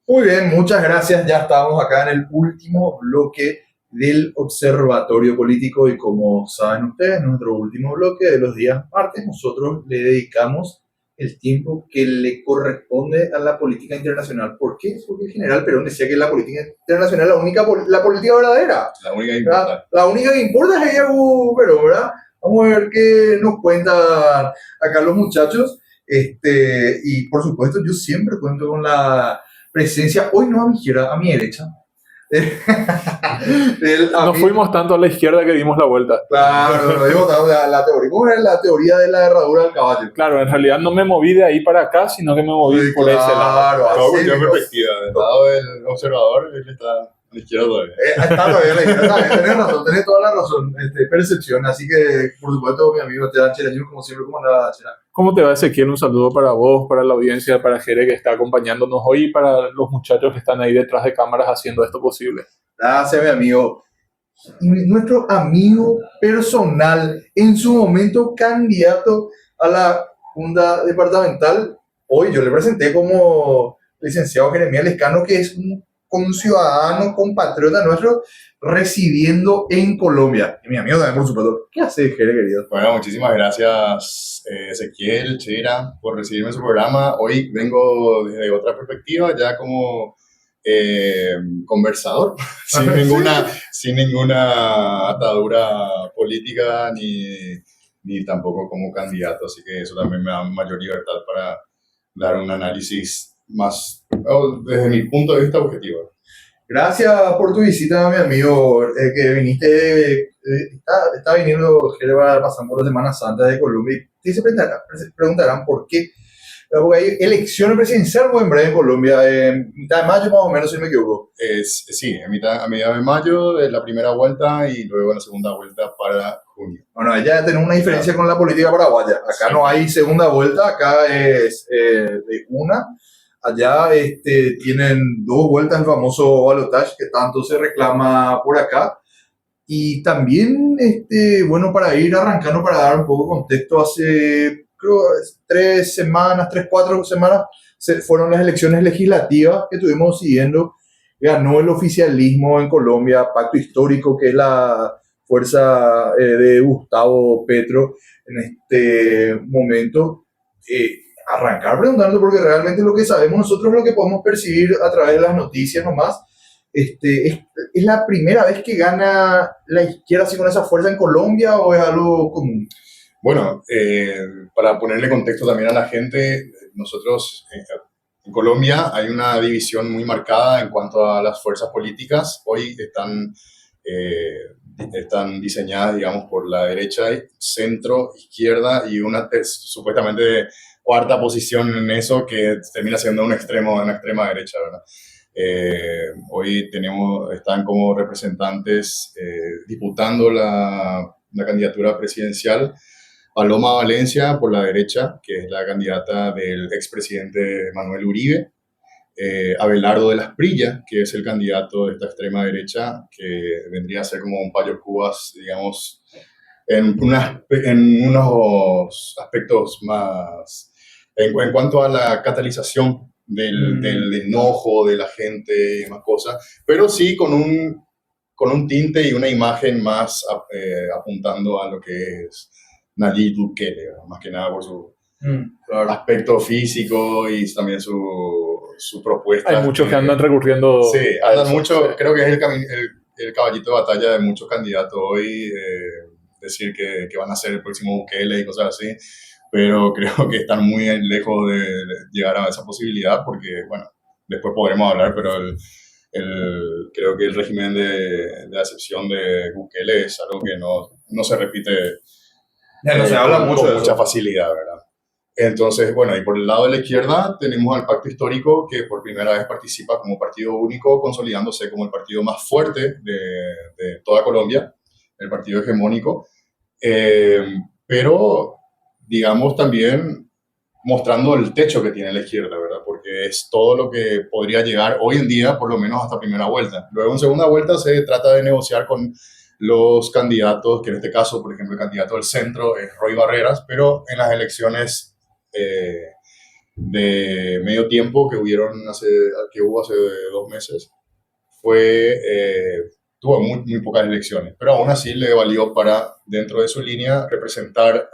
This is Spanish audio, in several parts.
Muy bien, muchas gracias. Ya estamos acá en el último bloque del Observatorio Político y como saben ustedes, en nuestro último bloque de los días martes, nosotros le dedicamos el tiempo que le corresponde a la política internacional. ¿Por qué? Porque el general Perón decía que la política internacional es la política verdadera. La única que importa. La única que importa es ella, Perón, ¿verdad? Vamos a ver qué nos cuentan acá los muchachos. Y por supuesto, yo siempre cuento con la presencia, hoy no a mi izquierda, a mi derecha. No fuimos tanto a la izquierda que dimos la vuelta. Claro, no dimos tanto la teoría. ¿Cómo era la teoría de la herradura del caballo? Claro, en realidad no me moví de ahí para acá, sino que me moví Sí, por ese lado. Todo así cuestión de mismo. perspectiva. Del lado del observador, él está a la izquierda todavía. Está todavía la izquierda, tenés razón, tenés toda la razón. Percepción, así que, por supuesto, mi amigo Esteban Chelaño, como siempre, como nada, Chela. ¿Cómo te va, Ezequiel? Un saludo para vos, para la audiencia, para Jere que está acompañándonos hoy y para los muchachos que están ahí detrás de cámaras haciendo esto posible. Gracias, mi amigo. Y nuestro amigo personal, en su momento candidato a la Junta Departamental, hoy yo le presenté como licenciado Jeremías Lescano, que es un ciudadano, compatriota nuestro, residiendo en Colombia. Y mi amigo también, por supuesto. ¿Qué hace, Jere, querido? Bueno, muchísimas gracias, Ezequiel, Chera, por recibirme en su programa. Hoy vengo desde otra perspectiva, ya como conversador, sin ninguna atadura política ni tampoco como candidato. Así que eso también me da mayor libertad para dar un análisis más, desde mi punto de vista, objetivo. Gracias por tu visita, mi amigo, que viniste, está viniendo, Jere, pasando por la Semana Santa de Colombia, y se preguntarán por qué. Porque hay elecciones presidenciales en breve en Colombia, en mitad de mayo más o menos, si no me equivoco. Sí, a mediados de mayo, de la primera vuelta y luego la segunda vuelta para junio. Bueno, allá tenemos una diferencia con la política paraguaya. Acá Sí. no hay segunda vuelta, acá es de una. Allá tienen dos vueltas el famoso balotage que tanto se reclama por acá. Y también, bueno, para ir arrancando, para dar un poco de contexto, hace creo 4 semanas, fueron las elecciones legislativas que estuvimos siguiendo. Ganó el oficialismo en Colombia, Pacto Histórico, que es la fuerza de Gustavo Petro en este momento. Arrancar preguntando, porque realmente lo que sabemos nosotros, lo que podemos percibir a través de las noticias nomás, ¿es la primera vez que gana la izquierda así con esa fuerza en Colombia o es algo común? Bueno, para ponerle contexto también a la gente, nosotros en Colombia hay una división muy marcada en cuanto a las fuerzas políticas. Hoy están diseñadas, digamos, por la derecha, centro, izquierda y una supuestamente cuarta posición en eso que termina siendo una extrema derecha, ¿verdad? Hoy están como representantes disputando la candidatura presidencial Paloma Valencia por la derecha, que es la candidata del expresidente Manuel Uribe, Abelardo de las Prillas, que es el candidato de esta extrema derecha, que vendría a ser como un payo Cubas, digamos, en unos aspectos más, en cuanto a la catalización del enojo de la gente y más cosas, pero sí con un tinte y una imagen más apuntando a lo que es Nayib Bukele, más que nada por su aspecto físico y también su propuesta. Hay muchos que andan recurriendo. Sí, andan eso, mucho, sí. creo que es el caballito de batalla de muchos candidatos hoy, decir que van a ser el próximo Bukele y cosas así, pero creo que están muy lejos de llegar a esa posibilidad porque, bueno, después podremos hablar, pero creo que el régimen de acepción de Bukele es algo que no se repite Ya no se habla mucho con de mucha eso. facilidad, ¿verdad? Entonces, bueno, y por el lado de la izquierda tenemos al Pacto Histórico, que por primera vez participa como partido único, consolidándose como el partido más fuerte de toda Colombia, el partido hegemónico, pero, digamos, también mostrando el techo que tiene la izquierda, ¿verdad? Porque es todo lo que podría llegar hoy en día, por lo menos hasta primera vuelta. Luego, en segunda vuelta, se trata de negociar con los candidatos, que en este caso, por ejemplo, el candidato del centro es Roy Barreras, pero en las elecciones de medio tiempo que hubo hace 2 meses tuvo muy pocas elecciones, pero aún así le valió para, dentro de su línea, representar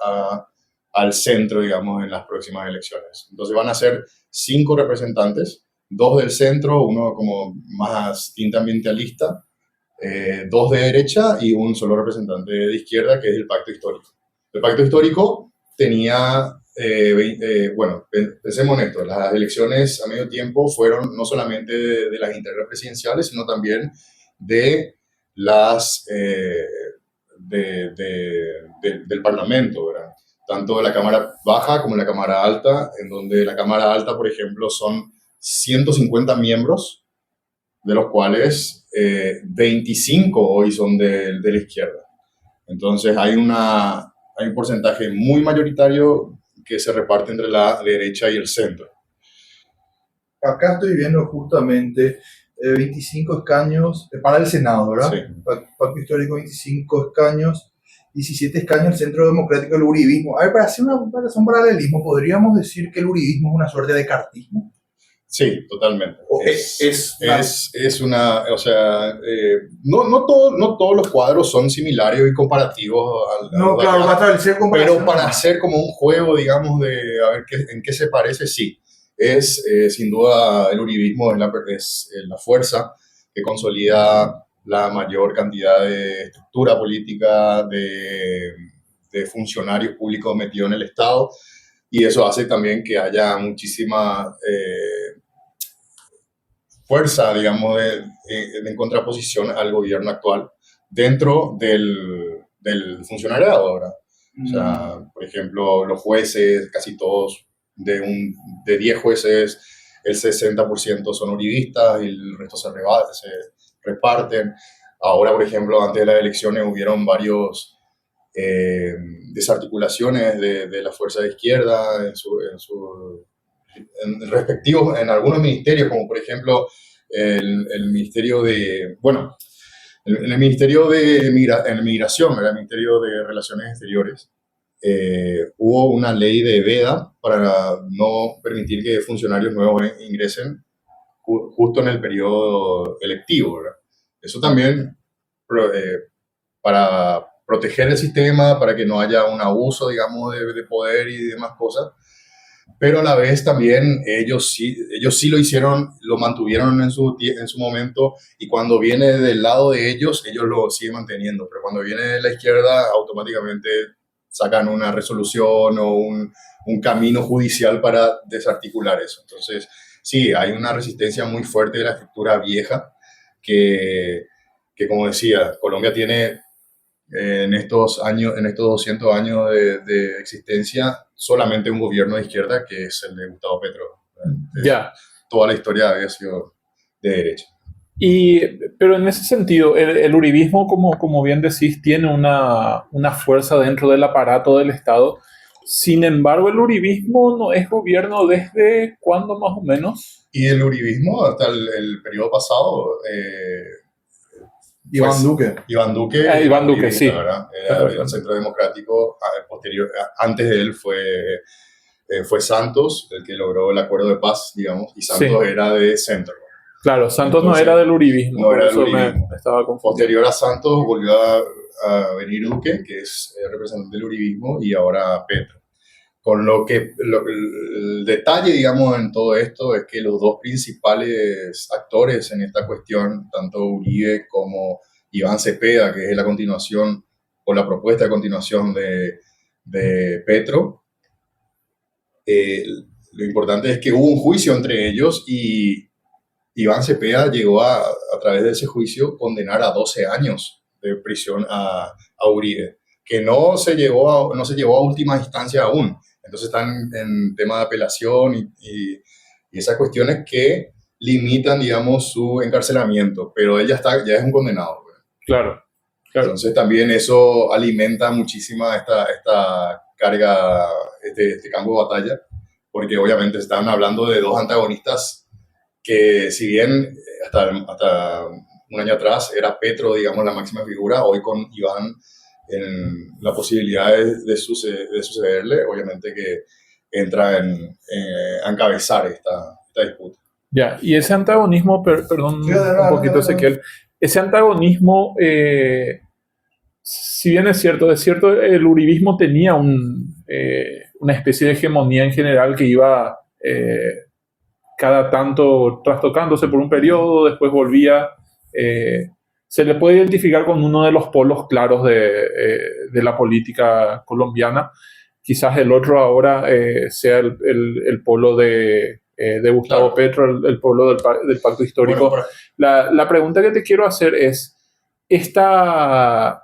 al centro, digamos, en las próximas elecciones. Entonces van a ser 5 representantes, 2 del centro, uno como más tinta ambientalista, 2 de derecha y un solo representante de izquierda, que es el Pacto Histórico. El Pacto Histórico tenía, bueno, pensemos en esto, las elecciones a medio tiempo fueron no solamente de las internas presidenciales, sino también de las del Parlamento, ¿verdad? Tanto de la Cámara Baja como la Cámara Alta, en donde la Cámara Alta, por ejemplo, son 150 miembros, de los cuales 25 hoy son de la izquierda. Entonces hay un porcentaje muy mayoritario que se reparte entre la derecha y el centro. Acá estoy viendo justamente 25 escaños para el Senado, ¿verdad? Sí. Pacto Histórico, 25 escaños, 17 escaños el Centro Democrático del Uribismo. A ver, para hacer un paralelismo, ¿podríamos decir que el uribismo es una suerte de cartismo? Sí, totalmente. O O sea, no todos los cuadros son similares y comparativos. No, claro, va a establecer comparación. Pero para hacer como un juego, digamos, de a ver en qué se parece, sí. Sin duda, el uribismo es la fuerza que consolida la mayor cantidad de estructura política, de funcionarios públicos metidos en el Estado, y eso hace también que haya muchísima fuerza, digamos, en contraposición al gobierno actual dentro del funcionariado ahora. O sea, por ejemplo, los jueces, casi todos, de 10 jueces, el 60% son uribistas y el resto se reparten. Ahora, por ejemplo, antes de las elecciones hubieron varios desarticulaciones de la fuerza de izquierda en algunos ministerios, como por ejemplo el Ministerio de, bueno, el Ministerio de Migración, el Ministerio de Relaciones Exteriores, hubo una ley de veda para no permitir que funcionarios nuevos ingresen justo en el periodo electivo, ¿verdad? Eso también para proteger el sistema, para que no haya un abuso, digamos, de poder y demás cosas, pero a la vez también ellos sí lo hicieron, lo mantuvieron en su momento, y cuando viene del lado de ellos lo siguen manteniendo, pero cuando viene de la izquierda automáticamente sacan una resolución o un camino judicial para desarticular eso. Entonces, sí, hay una resistencia muy fuerte de la estructura vieja que como decía, Colombia tiene en estos 200 años de existencia, solamente un gobierno de izquierda, que es el de Gustavo Petro. Ya. Toda la historia había sido de derecha. Pero en ese sentido, el uribismo, como bien decís, tiene una fuerza dentro del aparato del Estado. Sin embargo, el uribismo no es gobierno ¿desde cuándo más o menos? Y el uribismo, hasta el periodo pasado, Iván Duque. Iván Duque, Iván Duque, sí. ¿verdad? Era del Centro Democrático. Antes de él fue Santos, el que logró el acuerdo de paz, digamos, y Santos Sí. era de centro. Claro, Santos Entonces, no era del uribismo. no era por del eso uribismo. me estaba confundiendo. Posterior a Santos volvió a venir Duque, que es representante del uribismo, y ahora Petro. Con lo que el detalle, digamos, en todo esto es que los dos principales actores en esta cuestión, tanto Uribe como Iván Cepeda, que es la continuación o la propuesta de continuación de Petro, lo importante es que hubo un juicio entre ellos y Iván Cepeda llegó a través de ese juicio, condenar a 12 años de prisión a Uribe, que no se llevó a última instancia aún. Entonces están en tema de apelación y esas cuestiones que limitan, digamos, su encarcelamiento, pero él ya es un condenado. Claro. Entonces también eso alimenta muchísima esta carga, este campo de batalla, porque obviamente están hablando de dos antagonistas que, si bien hasta un año atrás era Petro, digamos, la máxima figura, hoy con Iván en la posibilidad de sucederle, obviamente que entra a encabezar esta disputa. Ya, y ese antagonismo, perdón Sí, un poquito, Ezequiel, ese antagonismo, si bien es cierto, el uribismo tenía una especie de hegemonía en general que iba cada tanto trastocándose por un periodo, después volvía. Se le puede identificar con uno de los polos claros de la política colombiana. Quizás el otro ahora sea el polo de Gustavo Claro. Petro, el polo del pacto histórico. Bueno, La pregunta que te quiero hacer es, esta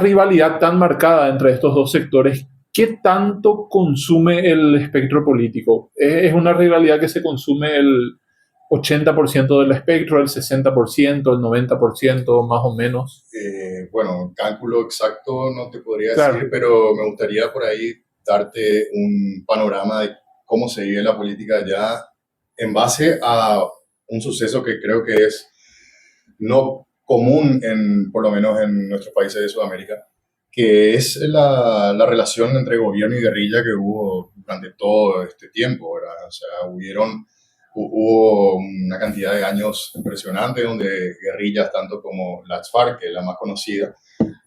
rivalidad tan marcada entre estos dos sectores, ¿qué tanto consume el espectro político? ¿Es una rivalidad que se consume el 80% del espectro, el 60%, el 90%, más o menos? bueno, cálculo exacto no te podría Claro. decir, pero me gustaría por ahí darte un panorama de cómo se vive la política ya en base a un suceso que creo que es no común, por lo menos en nuestros países de Sudamérica, que es la relación entre gobierno y guerrilla que hubo durante todo este tiempo, ¿verdad? O sea, hubo una cantidad de años impresionantes donde guerrillas, tanto como las FARC, que es la más conocida,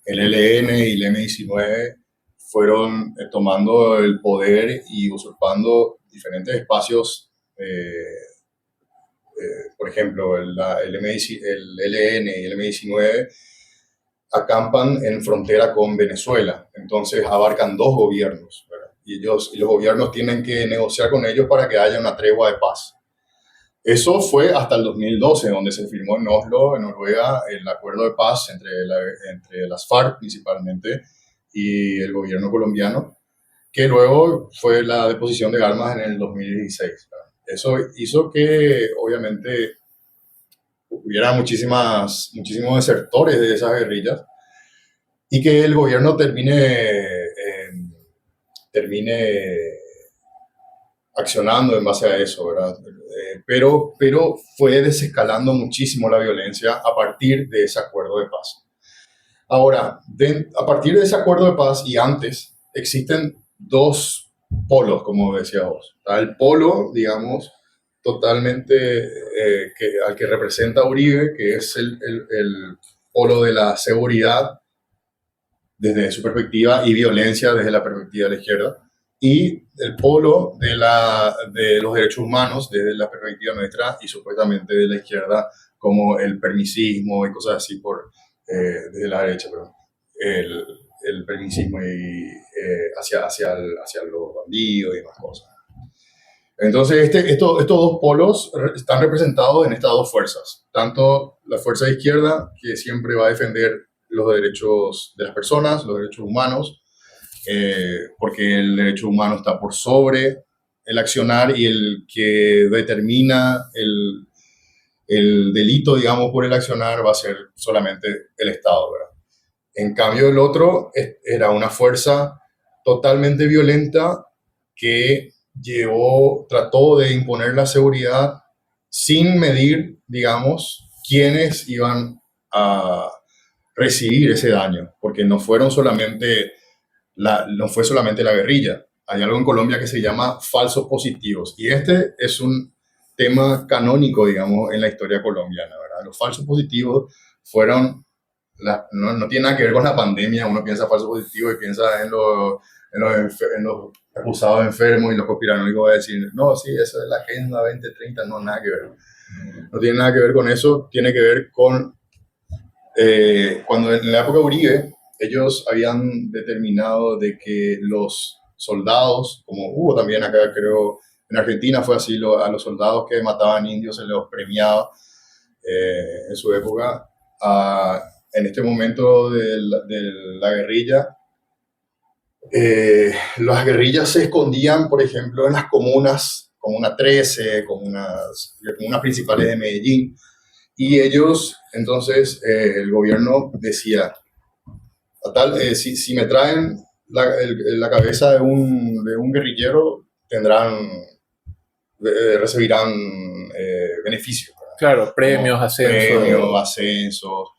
el ELN y el M-19, fueron tomando el poder y usurpando diferentes espacios. Por ejemplo, el ELN y el M-19 acampan en frontera con Venezuela, entonces abarcan dos gobiernos, ¿verdad? Y los gobiernos tienen que negociar con ellos para que haya una tregua de paz. Eso fue hasta el 2012, donde se firmó en Oslo, en Noruega, el acuerdo de paz entre las FARC principalmente y el gobierno colombiano, que luego fue la deposición de armas en el 2016. ¿Verdad? Eso hizo que, obviamente, hubiera muchísimos desertores de esas guerrillas y que el gobierno termine accionando en base a eso, ¿verdad? Pero fue desescalando muchísimo la violencia a partir de ese acuerdo de paz. Ahora, a partir de ese acuerdo de paz y antes, existen dos polos, como decía vos. Está el polo, digamos, totalmente al que representa Uribe, que es el polo de la seguridad desde su perspectiva y violencia desde la perspectiva de la izquierda, y el polo de los derechos humanos desde la perspectiva nuestra y supuestamente de la izquierda, como el permisismo y cosas así desde la derecha, perdón. El permisismo y hacia los bandidos y demás cosas. Entonces, estos dos polos están representados en estas dos fuerzas. Tanto la fuerza de izquierda, que siempre va a defender los derechos de las personas, los derechos humanos, porque el derecho humano está por sobre el accionar y el que determina el delito, digamos, por el accionar va a ser solamente el Estado, ¿verdad? En cambio, el otro era una fuerza totalmente violenta que trató de imponer la seguridad sin medir, digamos, quiénes iban a recibir ese daño, porque no fue solamente la guerrilla. Hay algo en Colombia que se llama falsos positivos, y este es un tema canónico, digamos, en la historia colombiana, ¿verdad? Los falsos positivos no tiene nada que ver con la pandemia. Uno piensa falso positivo y piensa en los acusados enfermos y los conspiranoicos va a decir, no, sí, eso es la Agenda 2030, no, nada que ver. No tiene nada que ver con eso, tiene que ver con cuando en la época de Uribe, ellos habían determinado de que los soldados, como hubo también acá, creo, en Argentina fue así, a los soldados que mataban indios se los premiaba en su época. En este momento de la guerrilla, las guerrillas se escondían, por ejemplo, en las comunas, Comuna 13, comunas principales de Medellín, y ellos, entonces, el gobierno decía, si me traen la cabeza de un guerrillero, recibirán beneficios. Claro, premios, ascensos,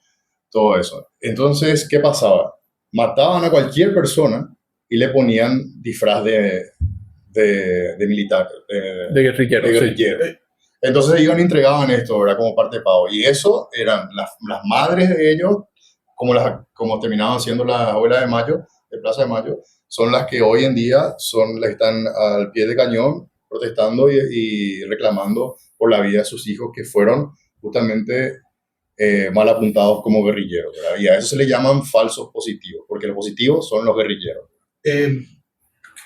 todo eso. Entonces, ¿qué pasaba? Mataban a cualquier persona y le ponían disfraz de militar, De guerrillero. de Sí. guerrillero. Entonces iban y entregaban esto, ¿verdad? Como parte de pago. Y eso eran las madres de ellos, como terminaban siendo las abuelas de Mayo, de Plaza de Mayo, son las que hoy en día son las que están al pie de cañón protestando y reclamando por la vida de sus hijos que fueron justamente mal apuntados como guerrilleros, ¿verdad? Y a eso se le llaman falsos positivos, porque los positivos son los guerrilleros. Eh,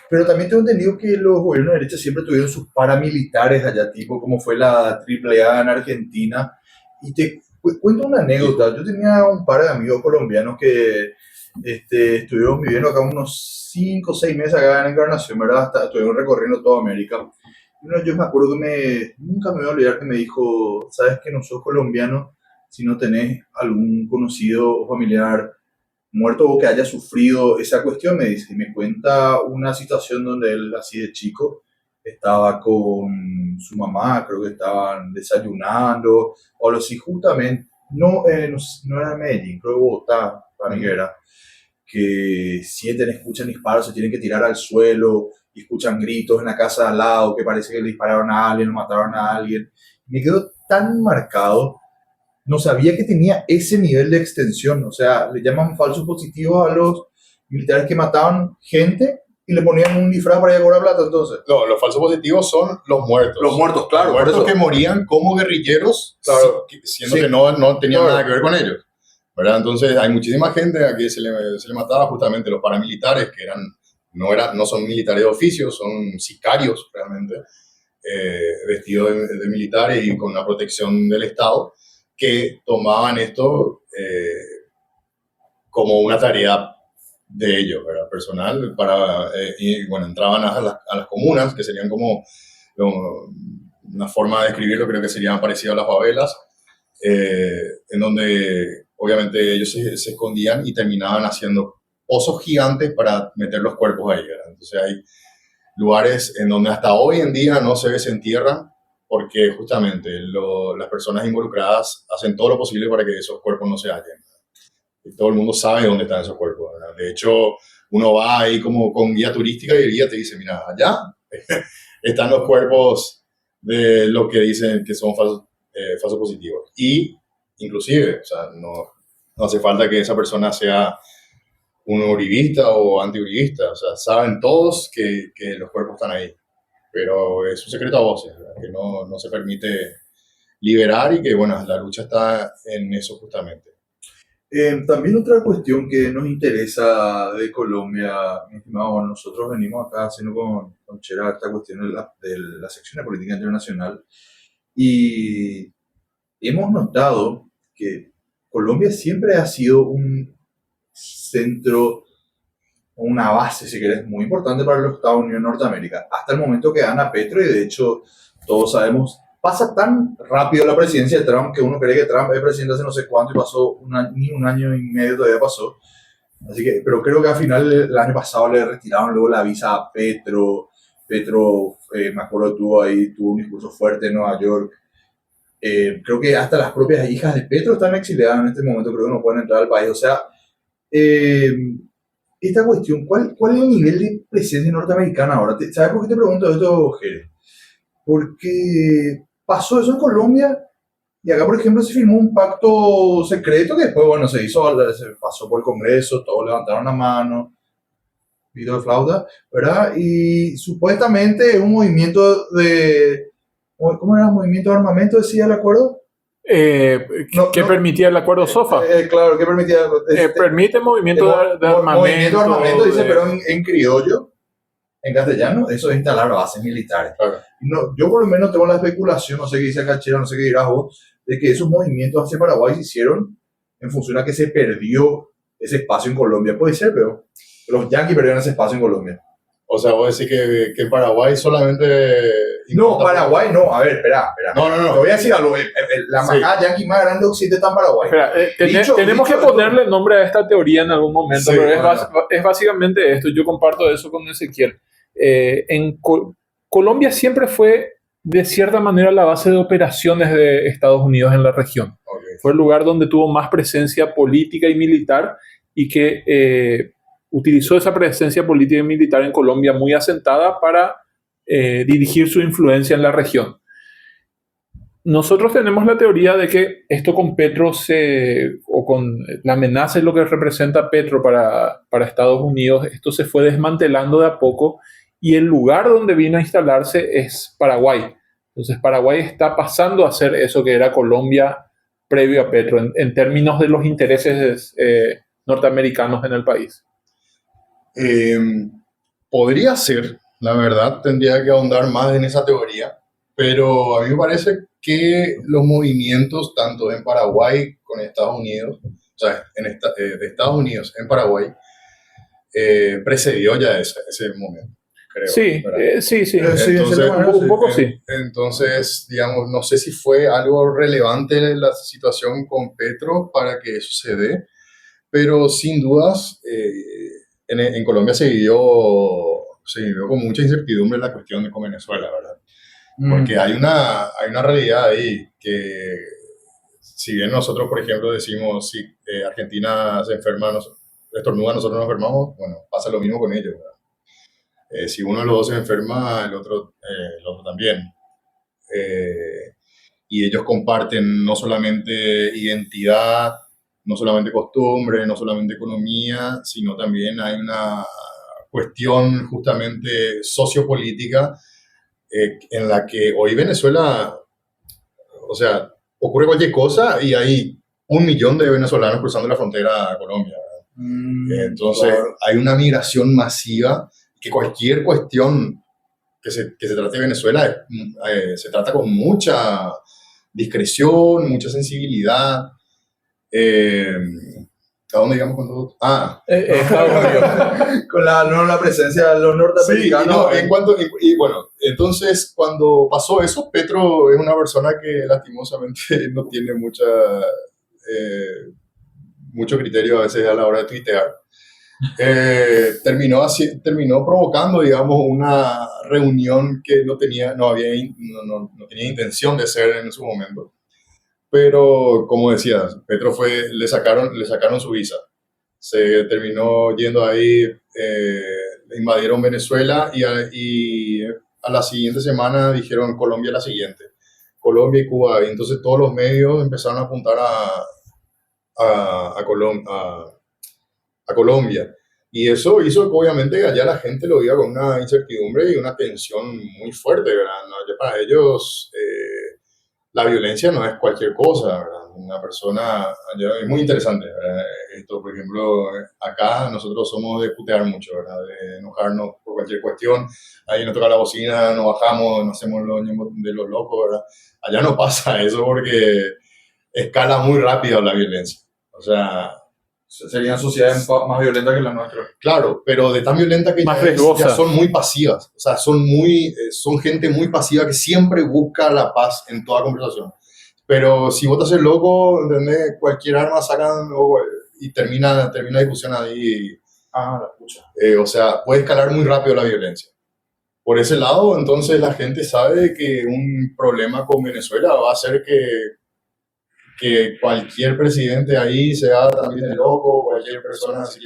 pero también tengo entendido que los gobiernos de derecha siempre tuvieron sus paramilitares allá, tipo como fue la AAA en Argentina. Y te cuento una anécdota. Yo tenía un par de amigos colombianos que estuvieron viviendo acá unos 5 o 6 meses acá en Encarnación, ¿verdad? Estuvieron recorriendo toda América. Y yo me acuerdo que nunca me voy a olvidar que me dijo, ¿sabes que no sos colombiano si no tenés algún conocido o familiar muerto o que haya sufrido esa cuestión? Me dice, y me cuenta una situación donde él, así de chico, estaba con su mamá, creo que estaban desayunando, o algo así, justamente, no era Medellín, creo que Bogotá, para mí que era, que sienten, escuchan disparos, se tienen que tirar al suelo, y escuchan gritos en la casa de al lado, que parece que le dispararon a alguien, o mataron a alguien. Me quedó tan marcado, no sabía que tenía ese nivel de extensión. O sea, le llaman falsos positivos a los militares que mataban gente y le ponían un disfraz para ir a cobrar plata, entonces. No, los falsos positivos son los muertos. Los muertos, claro. Los muertos por eso. que morían como guerrilleros, Claro. siendo Sí. que no tenían Claro. nada que ver con ellos, ¿verdad? Entonces hay muchísima gente a que se le mataba justamente los paramilitares, que no son militares de oficio, son sicarios realmente, vestidos de militares y con la protección del Estado, que tomaban esto como una tarea de ellos, ¿verdad? Personal, y bueno, entraban a las comunas, que serían como una forma de describirlo, creo que serían parecido a las favelas, en donde obviamente ellos se escondían y terminaban haciendo pozos gigantes para meter los cuerpos ahí, ¿verdad? Entonces hay lugares en donde hasta hoy en día no se desentierran porque justamente las personas involucradas hacen todo lo posible para que esos cuerpos no se hallen. Y todo el mundo sabe dónde están esos cuerpos, ¿verdad? De hecho, uno va ahí como con guía turística y el guía te dice, mira, allá están los cuerpos de lo que dicen que son falsos positivos. Y inclusive, o sea, no hace falta que esa persona sea un uribista o antiuribista, o sea, saben todos que los cuerpos están ahí, pero es un secreto a voces, ¿verdad? Que no se permite liberar y que, bueno, la lucha está en eso justamente. También otra cuestión que nos interesa de Colombia, mi estimado, bueno, nosotros venimos acá haciendo con Chera esta cuestión de la sección de política internacional y hemos notado que Colombia siempre ha sido un centro, una base, si querés, muy importante para los Estados Unidos de Norteamérica, hasta el momento que gana Petro y de hecho todos sabemos, pasa tan rápido la presidencia de Trump que uno cree que Trump es presidente hace no sé cuánto y pasó ni un año y medio todavía pasó. Así que, pero creo que al final el año pasado le retiraron luego la visa a Petro. Petro, me acuerdo, tuvo un discurso fuerte en Nueva York. Creo que hasta las propias hijas de Petro están exiliadas en este momento, creo que no pueden entrar al país. O sea, esta cuestión, ¿cuál es el nivel de presencia norteamericana ahora? ¿Sabes por qué te pregunto esto, Jerez? Porque pasó eso en Colombia y acá, por ejemplo, se firmó un pacto secreto que después, bueno, se pasó por el Congreso, todos levantaron la mano, pito de flauta, ¿verdad? Y supuestamente es un movimiento ¿cómo era? ¿Movimiento de armamento, decía el acuerdo? ¿Qué permitía el acuerdo SOFA? Claro, ¿qué permitía? Permite movimiento de armamento. Movimiento de armamento, dice, pero en criollo, en castellano, eso es instalar bases militares. Claro. No, yo por lo menos tengo la especulación, no sé qué dice Cachera, no sé qué dirás vos, de que esos movimientos hacia Paraguay se hicieron en función a que se perdió ese espacio en Colombia. Puede ser, pero los yanquis perdieron ese espacio en Colombia. O sea, vos decís que en Paraguay solamente... No, Paraguay no. A ver, espera. No. Te voy a decir algo. La embajada yanqui más grande de Occidente está en Paraguay. Espera, tenemos que ponerle nombre a esta teoría en algún momento, Sí, pero bueno. es básicamente esto. Yo comparto eso con Ezequiel. Colombia siempre fue, de cierta manera, la base de operaciones de Estados Unidos en la región. Okay. Fue el lugar donde tuvo más presencia política y militar y que utilizó esa presencia política y militar en Colombia muy asentada para dirigir su influencia en la región. Nosotros tenemos la teoría de que esto con Petro o con la amenaza y lo que representa Petro para Estados Unidos, esto se fue desmantelando de a poco y el lugar donde vino a instalarse es Paraguay. Entonces Paraguay está pasando a ser eso que era Colombia previo a Petro en términos de los intereses norteamericanos en el país. Podría ser, la verdad, tendría que ahondar más en esa teoría, pero a mí me parece que los movimientos, tanto en Paraguay con Estados Unidos, o sea, de Estados Unidos en Paraguay, precedió ya ese momento, creo. Sí, sí. Entonces, un poco sí. Entonces, digamos, no sé si fue algo relevante la situación con Petro para que eso se dé, pero sin dudas, en Colombia se vivió con mucha incertidumbre la cuestión con Venezuela, ¿verdad? Porque hay una realidad ahí que, si bien nosotros, por ejemplo, decimos, si Argentina se enferma, estornuda, nosotros nos enfermamos, bueno, pasa lo mismo con ellos, ¿verdad? Si uno de los dos se enferma, el otro también. Y ellos comparten no solamente identidad, no solamente costumbre, no solamente economía, sino también hay una cuestión justamente sociopolítica en la que hoy Venezuela, o sea, ocurre cualquier cosa y hay 1 millón de venezolanos cruzando la frontera a Colombia. Entonces, claro, hay una migración masiva que cualquier cuestión que se trate de Venezuela se trata con mucha discreción, mucha sensibilidad. ¿A dónde digamos cuando? Con la presencia de los norteamericanos. Sí, y bueno, entonces cuando pasó eso, Petro es una persona que lastimosamente no tiene mucho criterio a veces a la hora de tuitear. Terminó provocando, digamos, una reunión que no tenía intención de hacer en su momento. Pero, como decías, Petro le sacaron su visa. Se terminó yendo ahí, invadieron Venezuela y a la siguiente semana dijeron Colombia la siguiente. Colombia y Cuba. Y entonces todos los medios empezaron a apuntar a Colombia. Y eso hizo que obviamente allá la gente lo viva con una incertidumbre y una tensión muy fuerte, ¿verdad? No, ya para ellos la violencia no es cualquier cosa, ¿verdad? Una persona, es muy interesante, ¿verdad? Esto, por ejemplo, acá nosotros somos de putear mucho, ¿verdad? De enojarnos por cualquier cuestión. Ahí nos toca la bocina, nos bajamos, nos hacemos de los locos, ¿verdad? Allá no pasa eso porque escala muy rápido la violencia. O sea, serían sociedades más violentas que la nuestra. Claro, pero de tan violenta que ya son muy pasivas. O sea, son gente muy pasiva que siempre busca la paz en toda conversación. Pero si vos te haces loco, ¿entendés? Cualquier arma sacan y termina la discusión ahí. La pucha. O sea, puede escalar muy rápido la violencia. Por ese lado, entonces la gente sabe que un problema con Venezuela va a ser que cualquier presidente ahí sea también de loco, cualquier persona si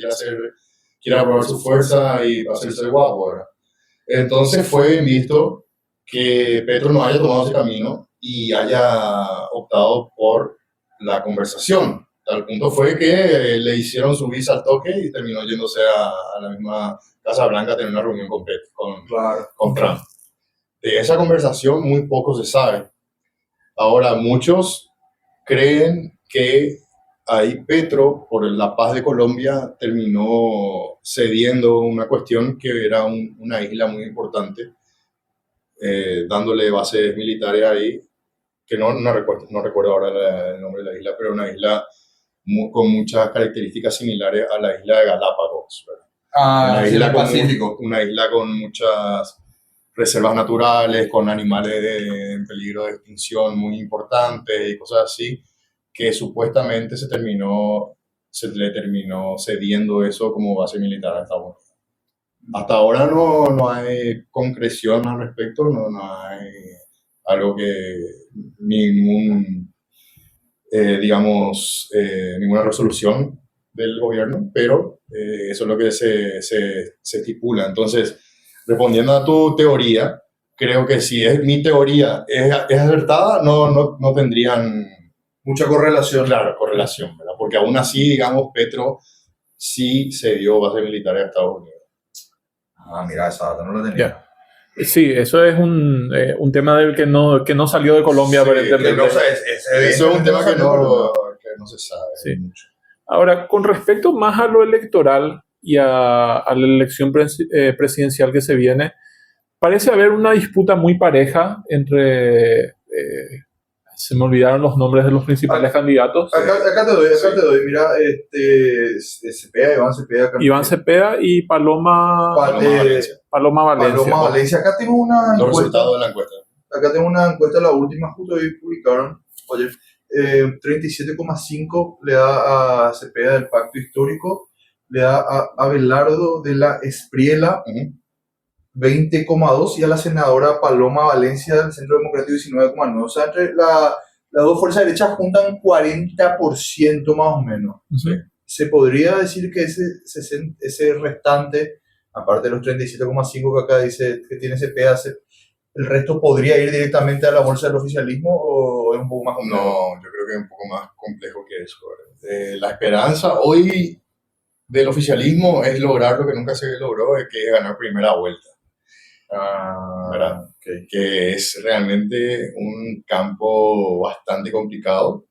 quiera probar su fuerza y hacerse guapo, ¿verdad? Entonces fue bien visto que Petro no haya tomado ese camino y haya optado por la conversación. Tal punto fue que le hicieron su visa al toque y terminó yéndose a la misma Casa Blanca a tener una reunión con Trump. De esa conversación muy poco se sabe. Ahora, muchos creen que ahí Petro, por la paz de Colombia, terminó cediendo una cuestión que era una isla muy importante, dándole bases militares ahí, que no recuerdo ahora el nombre de la isla, pero una isla con muchas características similares a la isla de Galápagos, ¿verdad? Una isla Pacífico. Una isla con muchas reservas naturales, con animales en peligro de extinción muy importantes y cosas así, que supuestamente se le terminó cediendo eso como base militar a Estados Unidos. Hasta ahora no hay concreción al respecto, no hay algo ninguna resolución del gobierno, pero eso es lo que se estipula. Entonces, respondiendo a tu teoría, creo que si es mi teoría es acertada, no tendrían, Mucha correlación. claro, correlación, ¿verdad? Porque aún así, digamos, Petro sí se dio bases militares a Estados Unidos. Ah, mira, esa data no la tenía. Ya. Sí, eso es un tema del que no salió de Colombia, Sí, aparentemente. Que no, o sea, Eso es un tema que no. no se sabe Sí. mucho. Ahora, con respecto más a lo electoral y a la elección presidencial que se viene, parece haber una disputa muy pareja entre... se me olvidaron los nombres de los principales candidatos. Acá te doy. Mira, Cepeda, Iván Cepeda y Paloma Valencia. Valencia. Paloma Valencia. Acá tengo una Los encuesta. resultados de la encuesta. Acá tengo una encuesta, la última, justo hoy publicaron. Oye, 37,5 le da a Cepeda del Pacto Histórico, le da a Abelardo de la Espriela, 20,2, y a la senadora Paloma Valencia del Centro Democrático 19,9. O sea, entre las dos fuerzas derechas juntan 40% más o menos. Uh-huh. Se podría decir que ese restante, aparte de los 37,5 que acá dice que tiene Cepeda, ¿el resto podría ir directamente a la bolsa del oficialismo o es un poco más complejo? No, yo creo que es un poco más complejo que eso. La esperanza hoy del oficialismo es lograr lo que nunca se logró, que es ganar primera vuelta. ¿Verdad? Okay. Que es realmente un campo bastante complicado,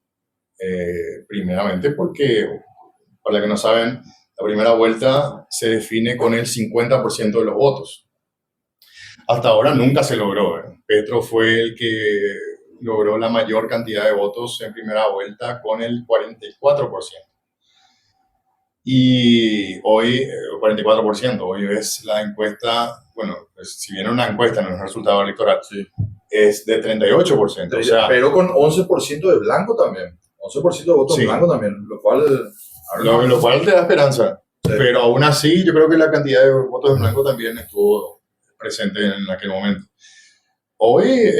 primeramente porque, para los que no saben, la primera vuelta se define con el 50% de los votos. Hasta ahora nunca se logró. Petro fue el que logró la mayor cantidad de votos en primera vuelta con el 44%. Y hoy, 44%, hoy es la encuesta, bueno, pues, si viene una encuesta, no es un resultado electoral, Sí. es de 38%. O sea, pero con 11% de blanco también. 11% de votos Sí. blanco también, lo cual... lo cual te da esperanza. Sí. Pero aún así, yo creo que la cantidad de votos en blanco también estuvo presente en aquel momento. Hoy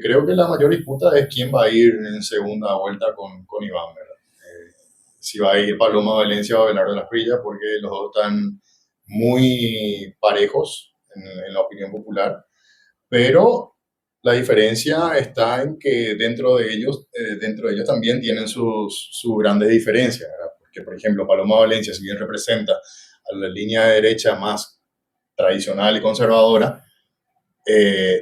creo que la mayor disputa es quién va a ir en segunda vuelta con Iván, ¿verdad? Si va a ir Paloma Valencia o Abelardo de la Espriella, porque los dos están muy parejos en la opinión popular, pero la diferencia está en que dentro de ellos también tienen sus grandes diferencias, ¿verdad? Porque, por ejemplo, Paloma Valencia, si bien representa a la línea de derecha más tradicional y conservadora,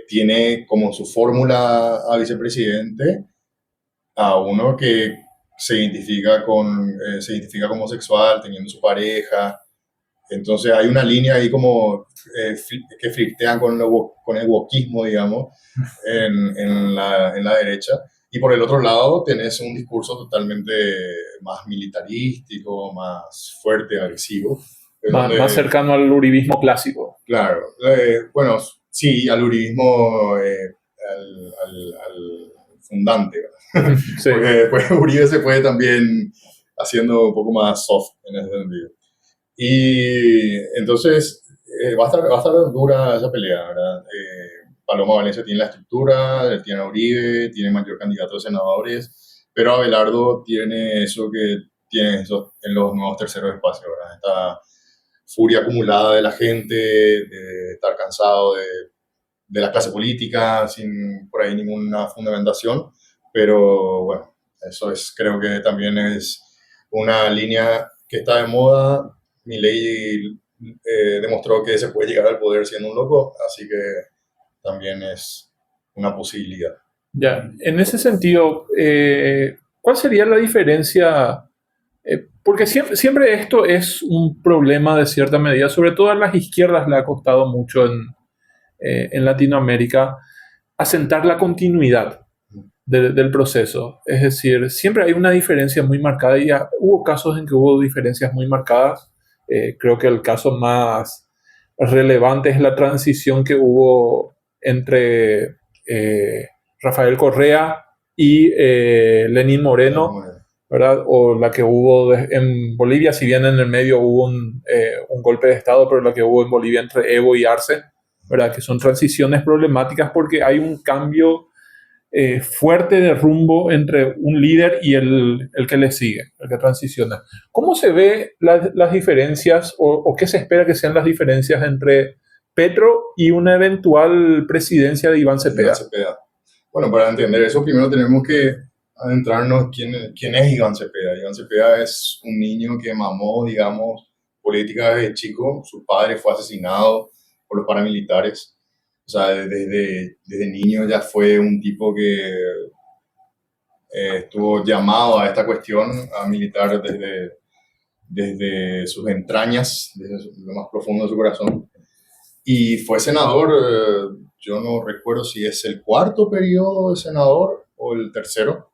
tiene como su fórmula a vicepresidente a uno que se identifica como homosexual, teniendo su pareja. Entonces hay una línea ahí como que flirtean con el wokismo, digamos, en la derecha. Y por el otro lado tenés un discurso totalmente más militarístico, más fuerte, agresivo. Más cercano al uribismo clásico. Claro. Bueno, sí, al uribismo, al fundante, ¿verdad? Sí. Porque después Uribe se fue también haciendo un poco más soft en ese sentido. Y entonces va a estar dura esa pelea, ¿verdad? Paloma Valencia tiene la estructura, tiene a Uribe, tiene mayor candidato de senadores, pero Abelardo tiene eso en los nuevos terceros espacios, ¿verdad? Esta furia acumulada de la gente, de estar cansado de la clase política, sin por ahí ninguna fundamentación. Pero bueno, creo que también es una línea que está de moda. Milei demostró que se puede llegar al poder siendo un loco, así que también es una posibilidad. Ya, en ese sentido, ¿cuál sería la diferencia? Porque siempre esto es un problema de cierta medida, sobre todo a las izquierdas le ha costado mucho en Latinoamérica asentar la continuidad del proceso. Es decir, siempre hay una diferencia muy marcada y hubo casos en que hubo diferencias muy marcadas. Creo que el caso más relevante es la transición que hubo entre Rafael Correa y Lenín Moreno, ¿verdad? O la que hubo en Bolivia, si bien en el medio hubo un golpe de Estado, pero la que hubo en Bolivia entre Evo y Arce, ¿verdad? Que son transiciones problemáticas porque hay un cambio fuerte de rumbo entre un líder y el que le sigue, el que transiciona. ¿Cómo se ve las diferencias o qué se espera que sean las diferencias entre Petro y una eventual presidencia de Iván Cepeda? Bueno, para entender eso, primero tenemos que adentrarnos quién es Iván Cepeda. Iván Cepeda es un niño que mamó, digamos, política desde chico. Su padre fue asesinado por los paramilitares. O sea, desde niño ya fue un tipo que estuvo llamado a esta cuestión, a militar desde sus entrañas, desde lo más profundo de su corazón. Y fue senador, yo no recuerdo si es el cuarto periodo de senador o el tercero,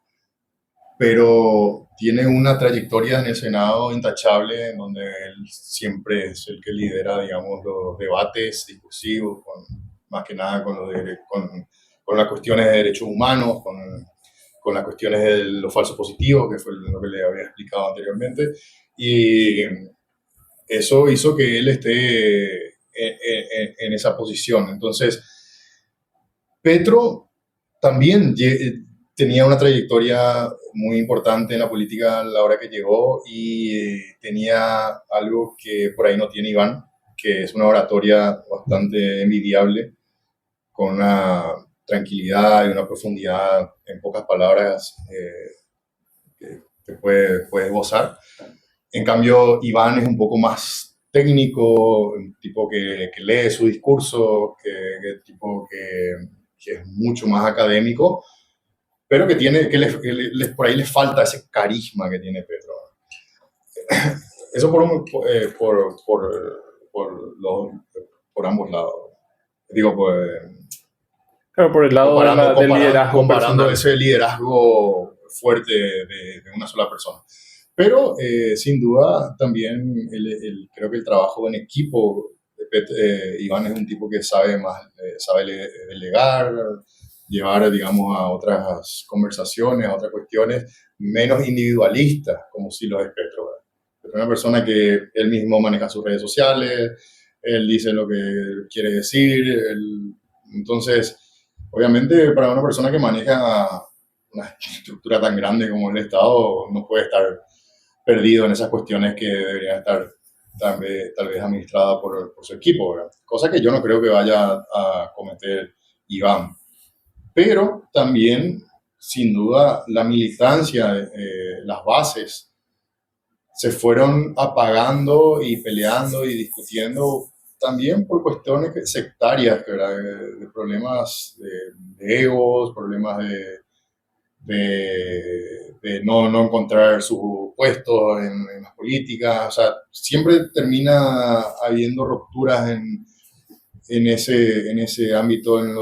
pero tiene una trayectoria en el Senado intachable, en donde él siempre es el que lidera, digamos, los debates discursivos, más que nada con las cuestiones de derechos humanos, con las cuestiones de los falsos positivos, que fue lo que le había explicado anteriormente. Y eso hizo que él esté en esa posición. Entonces, Petro también tenía una trayectoria muy importante en la política a la hora que llegó y tenía algo que por ahí no tiene Iván, que es una oratoria bastante envidiable, con una tranquilidad y una profundidad, en pocas palabras, que te puedes gozar. En cambio, Iván es un poco más técnico, un tipo que lee su discurso, tipo que es mucho más académico, pero que tiene, por ahí le falta ese carisma que tiene Petro. Eso por ambos lados. Digo, Claro, por el lado del liderazgo. Comparando ese liderazgo fuerte de una sola persona. Pero sin duda también creo que el trabajo en equipo de Iván es un tipo que sabe delegar, llevar, digamos, a otras conversaciones, a otras cuestiones menos individualistas, como si lo es Petro. Es una persona que él mismo maneja sus redes sociales, él dice lo que quiere decir, entonces, obviamente, para una persona que maneja una estructura tan grande como el Estado, no puede estar perdido en esas cuestiones que deberían estar tal vez administradas por su equipo, ¿verdad? Cosa que yo no creo que vaya a cometer Iván. Pero también, sin duda, la militancia, las bases, se fueron apagando y peleando y discutiendo también por cuestiones sectarias, ¿verdad? De problemas de egos, problemas de no encontrar su puesto en las políticas. O sea, siempre termina habiendo rupturas en ese ámbito en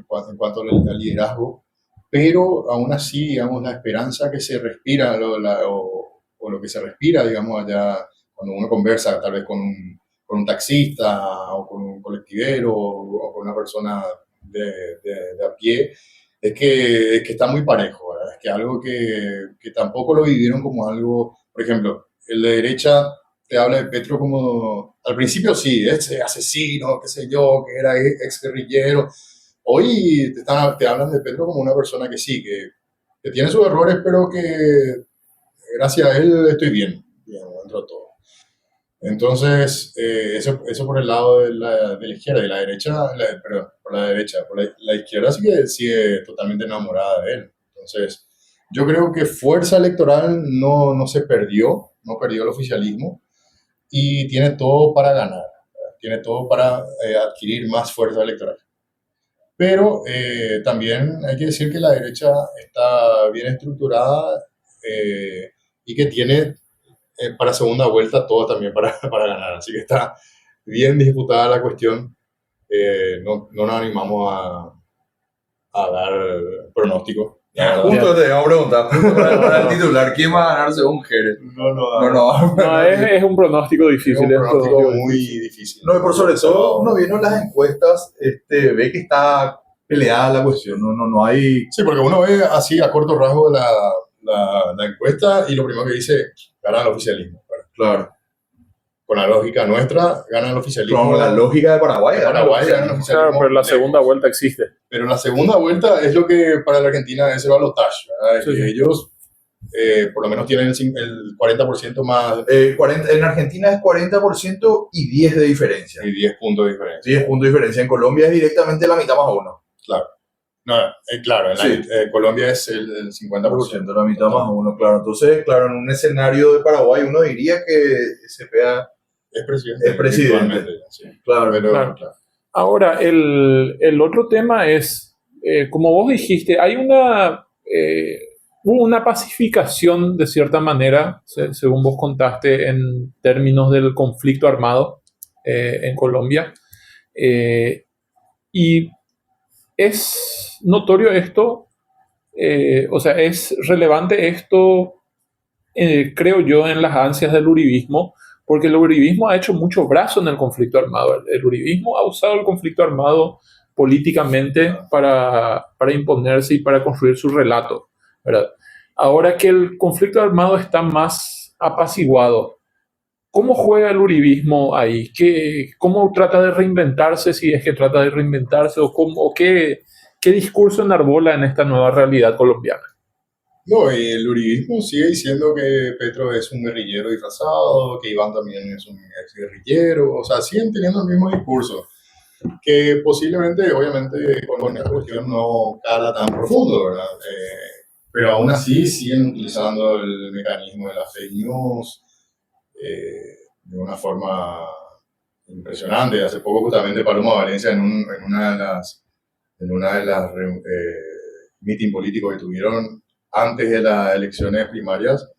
cuanto al liderazgo, pero aún así, digamos, la esperanza que se respira o lo que se respira, digamos, allá cuando uno conversa tal vez con un taxista o con un colectivero o con una persona de a pie, es que está muy parejo, ¿verdad? Es que algo que tampoco lo vivieron como algo, por ejemplo, el de derecha te habla de Petro como, al principio sí, ese asesino, qué sé yo, que era ex guerrillero. Hoy te hablan de Petro como una persona que sí, que tiene sus errores, pero que gracias a él estoy bien, digamos, dentro de todo. Entonces, eso por el lado de la izquierda, de la derecha, perdón, por la derecha, la izquierda sí que sigue totalmente enamorada de él. Entonces, yo creo que fuerza electoral no se perdió, no perdió el oficialismo y tiene todo para ganar, ¿verdad? Tiene todo para adquirir más fuerza electoral. Pero también hay que decir que la derecha está bien estructurada y que tiene para segunda vuelta todo también para ganar. Así que está bien disputada la cuestión. No nos animamos a dar pronósticos. Justo te iba a preguntar, justo para el titular, ¿quién va a ganar según Jerez? No, es un pronóstico difícil. Es un pronóstico muy difícil. No, y por sobre todo, uno viendo las encuestas, ve que está peleada la cuestión, no hay... Sí, porque uno ve así a corto rasgo la encuesta y lo primero que dice, gana el oficialismo. Claro. con la lógica nuestra, gana el oficialismo. Con la lógica de Paraguay, de Paraguay gana el Claro, oficialismo. pero la segunda vuelta existe. Pero la segunda vuelta es lo que para la Argentina es el balotaje, ¿verdad? Sí, Que sí. ellos por lo menos tienen el 40% más 40 en Argentina es 40% y 10 de diferencia. y 10 puntos de diferencia. 10 puntos de diferencia. En Colombia es directamente la mitad más uno. Claro. No, claro, en Sí. Colombia es el 50%. La mitad más uno, claro. Entonces, claro, en un escenario de Paraguay uno diría que Cepeda Es presidente. es presidente. Virtualmente, sí. Claro, Pero, Claro. claro. Ahora, el otro tema es, como vos dijiste, hubo una pacificación de cierta manera, según vos contaste, en términos del conflicto armado en Colombia. Y es notorio esto, o sea, es relevante esto, creo yo, en las ansias del uribismo, porque el uribismo ha hecho mucho brazo en el conflicto armado. El uribismo ha usado el conflicto armado políticamente para imponerse y para construir su relato, ¿verdad? Ahora que el conflicto armado está más apaciguado, ¿cómo juega el uribismo ahí? ¿Cómo trata de reinventarse, si es que trata de reinventarse, o qué discurso enarbola en esta nueva realidad colombiana? No, y el uribismo sigue diciendo que Petro es un guerrillero disfrazado, que Iván también es un ex guerrillero, o sea, siguen teniendo el mismo discurso, que posiblemente, obviamente, con esta cuestión no cala tan profundo, ¿verdad? Pero aún así siguen utilizando el mecanismo de las fake news de una forma impresionante. Hace poco justamente Paloma Valencia en una de las meeting políticos que tuvieron antes de las elecciones primarias,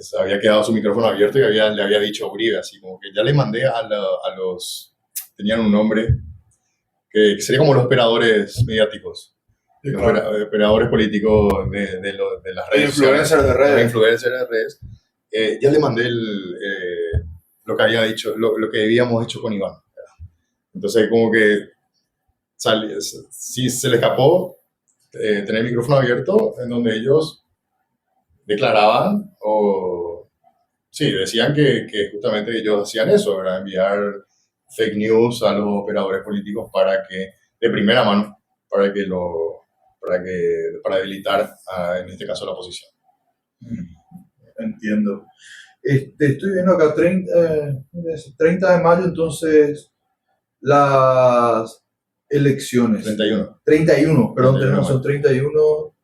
se había quedado su micrófono abierto y le había dicho a Uribe, así como que ya le mandé a los, tenían un nombre, que sería como los operadores mediáticos, los operadores políticos de las redes Influencers de redes. los influencers de redes. Ya le mandé lo que había dicho, lo que habíamos hecho con Iván. Entonces, como que si se le escapó tener el micrófono abierto en donde ellos declaraban o sí, decían que justamente ellos hacían eso, ¿verdad? Enviar fake news a los operadores políticos para que, de primera mano, para debilitar en este caso la oposición. Entiendo. Estoy viendo acá 30 de mayo, entonces las elecciones. 31. 31, perdón, 31 tenemos, son 31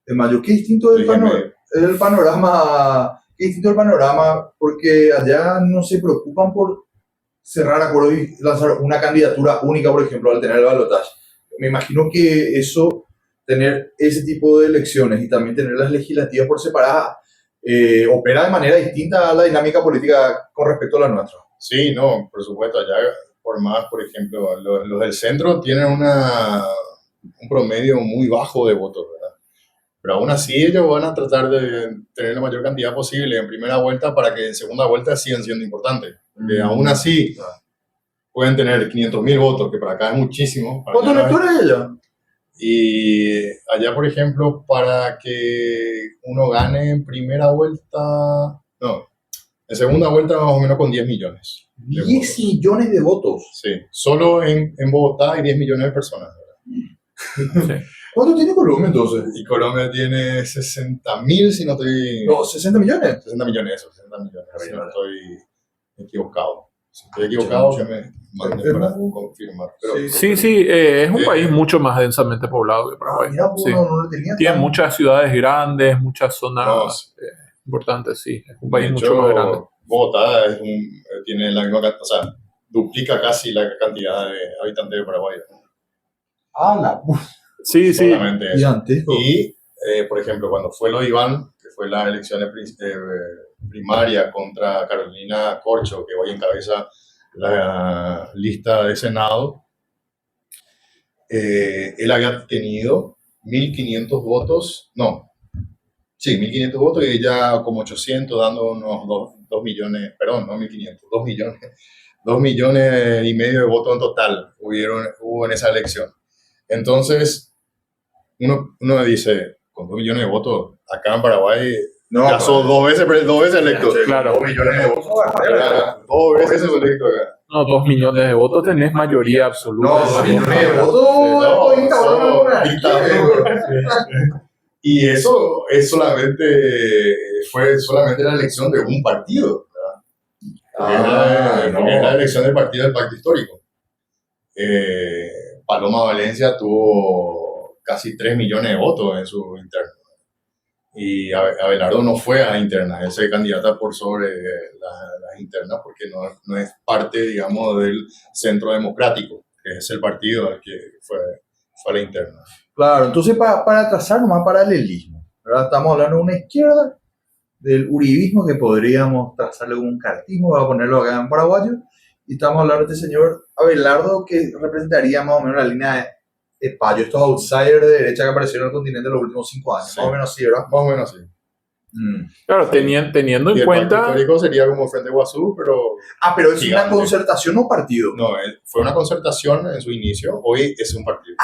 de mayo. Qué distinto del Déjeme- panorama, qué distinto el panorama, porque allá no se preocupan por cerrar acuerdos y lanzar una candidatura única, por ejemplo, al tener el balotaje. Me imagino que tener ese tipo de elecciones y también tener las legislativas por separada, opera de manera distinta a la dinámica política con respecto a la nuestra. Sí, no, por supuesto, allá por más, por ejemplo, los del centro tienen un promedio muy bajo de votos, ¿verdad? Pero aún así ellos van a tratar de tener la mayor cantidad posible en primera vuelta para que en segunda vuelta sigan siendo importantes. Porque aún así pueden tener 500.000 votos, que para acá es muchísimo. para ¿Cuántos allá no es. lectores hay allá? Y allá, por ejemplo, para que uno gane en primera vuelta, no, en segunda vuelta más o menos con 10 millones. de 10 votos. millones de votos. Sí, solo en Bogotá hay 10 millones de personas. ¿Verdad? Sí. ¿Cuánto tiene Colombia entonces? Y Colombia tiene 60.000, si no estoy... No, 60 millones. 60 millones, eso, 60 millones, si no Vale. estoy equivocado. Si estoy equivocado, Mucho. que me manden para confirmar. Pero, Sí, es un Eh, país mucho más densamente poblado que Paraguay. Mira, pues, Sí. no lo tenía Tiene tan- muchas ciudades grandes, muchas zonas No, sí. importantes, sí. Es un de país hecho, mucho más grande. Bogotá tiene la misma cantidad, o sea, duplica casi la cantidad de habitantes de Paraguay. ¿No? Ah, la Sí, sí. Solamente eso. gigantesco. Y, por ejemplo, cuando fue lo de Iván, que fue las elecciones primarias contra Carolina Corcho, que hoy encabeza la lista de Senado, él había tenido 1.500 votos, no, sí, 1.500 votos y ella como 800, dando unos 2 millones, perdón, no 1.500, 2 millones, 2 millones y medio de votos en total hubo en esa elección. Entonces, uno dice, con 2 millones de votos, acá en Paraguay No, Ya son dos veces electo. Claro. 2 millones de votos. Dos veces electo acá. No, 2 millones de votos tenés mayoría absoluta. No, 2 millones de votos. No, es dictadura, son dictadura. Y eso es fue solamente la elección de un partido. Porque es la elección del partido del Pacto Histórico. Paloma Valencia tuvo casi 3 millones de votos en su interna. Y Abelardo no fue a internas, él se candidata por sobre las internas porque no es parte, digamos, del centro democrático, que es el partido al que fue a la interna. Claro, entonces para trazar nomás paralelismo, ¿verdad? Estamos hablando de una izquierda, del uribismo, que podríamos trazarle como un cartismo, voy a ponerlo acá en paraguayo, y estamos hablando de este señor Abelardo, que representaría más o menos la línea de Payo, estos outsiders de derecha que aparecieron en el continente en los últimos 5 años, Sí. más o menos así, ¿verdad? Más o menos así. Claro, teniendo Y en el cuenta. Pacto Histórico sería como Frente Guazú, pero Pero es Gigante. una concertación o partido. no, fue una concertación en su inicio, hoy es un partido.